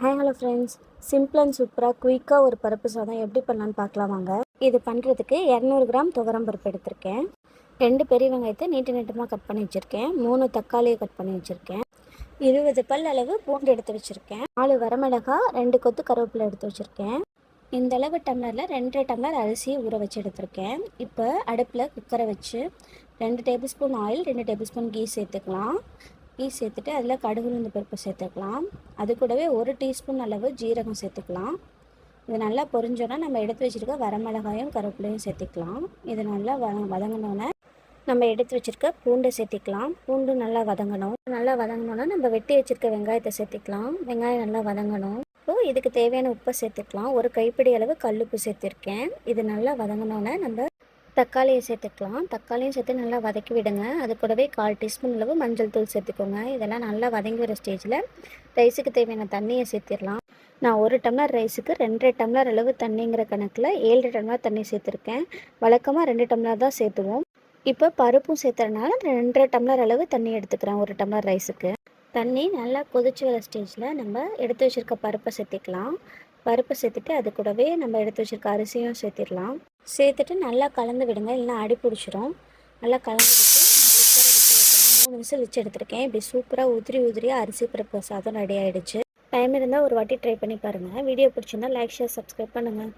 Hello friends, simple and சூப்பராக குயிக்காக ஒரு பருப்பு சாதம் எப்படி பண்ணலான்னு பார்க்கலாம் வாங்க. இது பண்ணுறதுக்கு 200 கிராம் துவரம் பருப்பு எடுத்திருக்கேன். 2 பெரிய வெங்காயத்தை நீட்டு நீட்டமாக கட் பண்ணி வச்சுருக்கேன். 3 தக்காளியை கட் பண்ணி வச்சுருக்கேன். 20 பல் அளவு பூண்டு எடுத்து வச்சுருக்கேன். 4 வரமிளகாய், 2 கொத்து கருவேப்பிலை எடுத்து வச்சுருக்கேன். இந்த அளவு டம்ளரில் 2 டம்ளர் அரிசி ஊற வச்சு எடுத்திருக்கேன். இப்போ அடுப்பில் குக்கரை வச்சு 2 tablespoon oil, 2 tablespoon ghee சேர்த்துக்கலாம். கீ சேர்த்துட்டு அதில் கடுகு உளுந்து பருப்பு சேர்த்துக்கலாம். அது கூடவே 1 டீஸ்பூன் அளவு ஜீரகம் சேர்த்துக்கலாம். இது நல்லா பொரிஞ்சோன்னா நம்ம எடுத்து வச்சுருக்க வரமிளகாயும் கருவேப்பிலையும் சேர்த்துக்கலாம். இது நல்லா வதங்கினோன்னே நம்ம எடுத்து வச்சுருக்க பூண்டை சேர்த்திக்கலாம். பூண்டு நல்லா வதங்கினோன்னா நம்ம வெட்டி வச்சுருக்க வெங்காயத்தை சேர்த்திக்கலாம். வெங்காயம் நல்லா வதங்கணும். இப்போது இதுக்கு தேவையான உப்பை சேர்த்துக்கலாம். 1 கைப்பிடி அளவு கல்லுப்பு சேர்த்துருக்கேன். இது நல்லா வதங்கினோன்னே நம்ம தக்காளியை சேர்த்துக்கலாம். தக்காளியும் சேர்த்து நல்லா வதக்கி விடுங்க. அது கூடவே 1/4 டீஸ்பூன் அளவு மஞ்சள் தூள் சேர்த்துக்கோங்க. இதெல்லாம் நல்லா வதங்கி வர ஸ்டேஜில் ரைஸுக்கு தேவையான தண்ணியை சேர்த்திடலாம். நான் 1 டம்ளர் ரைஸுக்கு 2 டம்ளர் அளவு தண்ணிங்கிற கணக்கில் 7 டம்ளர் தண்ணி சேர்த்துருக்கேன். வழக்கமாக 2 டம்ளர் தான் சேர்த்துவோம். இப்போ பருப்பும் சேர்த்துறதுனால 2 டம்ளர் அளவு தண்ணி எடுத்துக்கிறேன் 1 டம்ளர் ரைஸுக்கு. தண்ணி நல்லா கொதிச்சு வர ஸ்டேஜில் நம்ம எடுத்து வச்சுருக்க பருப்பை சேர்த்திக்கலாம். பருப்பை சேர்த்துட்டு அது கூடவே நம்ம எடுத்து வச்சுருக்க அரிசியும் சேர்த்திடலாம். சேர்த்துட்டு நல்லா கலந்து விடுங்க, இல்லைனா அடி பிடிச்சிரும். நல்லா கலந்து விட்டு நம்ம குக்கரை வச்சு வைக்கலாம். 3 விசில் வச்சு எடுத்துருக்கேன். இப்படி சூப்பராக உதிரியாக அரிசி பருப்பு சாதம் ரெடி ஆகிடுச்சு. டைம் இருந்தால் ஒரு வாட்டி ட்ரை பண்ணி பாருங்கள். வீடியோ பிடிச்சிருந்தா லைக், ஷேர், சப்ஸ்கிரைப் பண்ணுங்கள்.